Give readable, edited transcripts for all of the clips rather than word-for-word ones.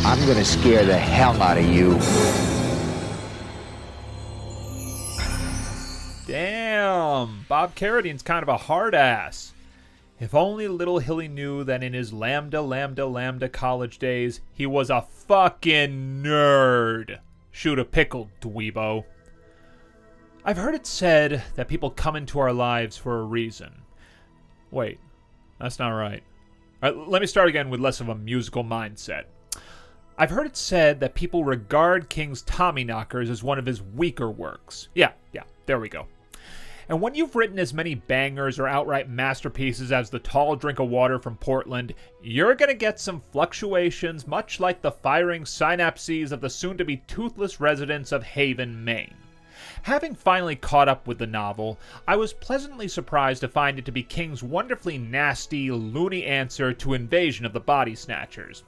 I'm gonna scare the hell out of you. Damn, Bob Carradine's kind of a hard ass. If only little Hilly knew that in his Lambda Lambda Lambda college days, he was a fucking nerd. Shoot a pickle, dweebo. I've heard it said that people come into our lives for a reason. Wait, that's not right. All right, let me start again with less of a musical mindset. I've heard it said that people regard King's Tommyknockers as one of his weaker works. Yeah, there we go. And when you've written as many bangers or outright masterpieces as The Tall Drink of Water from Portland, you're gonna get some fluctuations much like the firing synapses of the soon-to-be toothless residents of Haven, Maine. Having finally caught up with the novel, I was pleasantly surprised to find it to be King's wonderfully nasty, loony answer to Invasion of the Body Snatchers.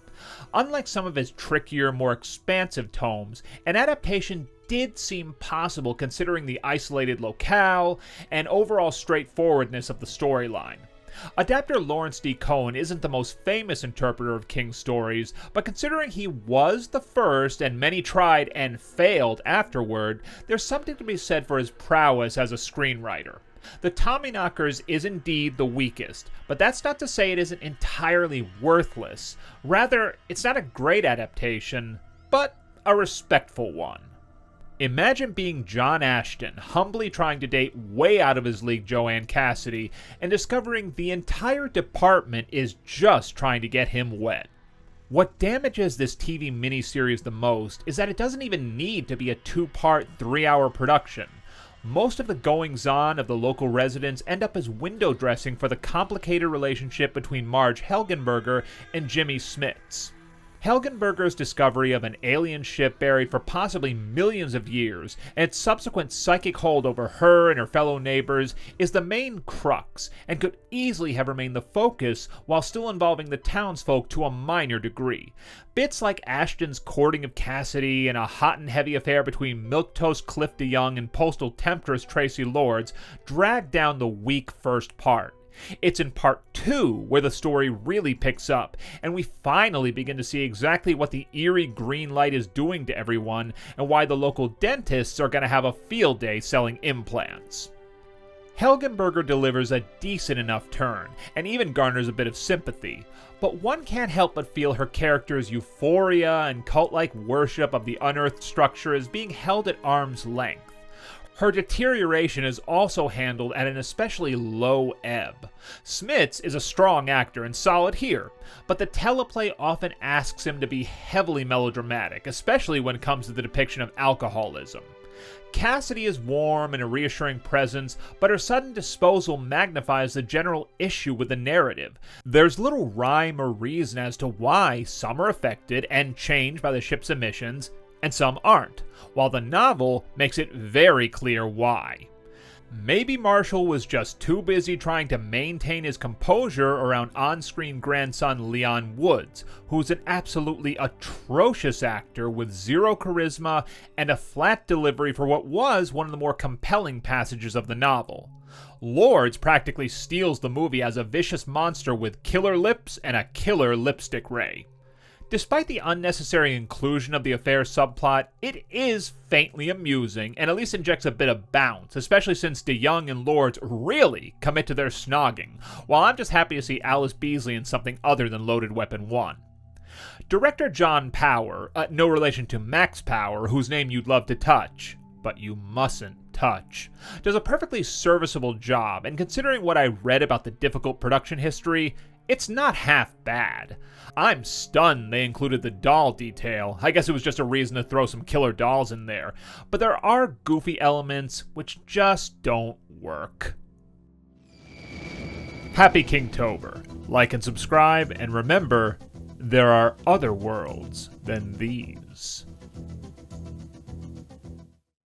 Unlike some of his trickier, more expansive tomes, an adaptation did seem possible considering the isolated locale and overall straightforwardness of the storyline. Adapter Lawrence D. Cohen isn't the most famous interpreter of King's stories, but considering he was the first and many tried and failed afterward, there's something to be said for his prowess as a screenwriter. The Tommyknockers is indeed the weakest, but that's not to say it isn't entirely worthless. Rather, it's not a great adaptation, but a respectful one. Imagine being John Ashton, humbly trying to date way out of his league Joanne Cassidy, and discovering the entire department is just trying to get him wet. What damages this TV miniseries the most is that it doesn't even need to be a two-part, 3-hour production. Most of the goings-on of the local residents end up as window dressing for the complicated relationship between Marge Helgenberger and Jimmy Smits. Helgenberger's discovery of an alien ship buried for possibly millions of years, and its subsequent psychic hold over her and her fellow neighbors, is the main crux, and could easily have remained the focus while still involving the townsfolk to a minor degree. Bits like Ashton's courting of Cassidy and a hot and heavy affair between milquetoast Cliff DeYoung and postal temptress Tracy Lords drag down the weak first part. It's in part 2 where the story really picks up, and we finally begin to see exactly what the eerie green light is doing to everyone, and why the local dentists are going to have a field day selling implants. Helgenberger delivers a decent enough turn, and even garners a bit of sympathy, but one can't help but feel her character's euphoria and cult-like worship of the unearthed structure is being held at arm's length. Her deterioration is also handled at an especially low ebb. Smits is a strong actor and solid here, but the teleplay often asks him to be heavily melodramatic, especially when it comes to the depiction of alcoholism. Cassidy is warm and a reassuring presence, but her sudden disposal magnifies the general issue with the narrative. There's little rhyme or reason as to why some are affected and changed by the ship's emissions, and some aren't, while the novel makes it very clear why. Maybe Marshall was just too busy trying to maintain his composure around on-screen grandson Leon Woods, who's an absolutely atrocious actor with zero charisma and a flat delivery for what was one of the more compelling passages of the novel. Lords practically steals the movie as a vicious monster with killer lips and a killer lipstick ray. Despite the unnecessary inclusion of the affair subplot, it is faintly amusing and at least injects a bit of bounce, especially since DeYoung and Lords really commit to their snogging, while I'm just happy to see Alice Beasley in something other than Loaded Weapon 1. Director John Power, no relation to Max Power, whose name you'd love to touch, but you mustn't touch, does a perfectly serviceable job, and considering what I read about the difficult production history, it's not half bad. I'm stunned they included the doll detail. I guess it was just a reason to throw some killer dolls in there. But there are goofy elements which just don't work. Happy Kingtober. Like and subscribe, and remember, there are other worlds than these.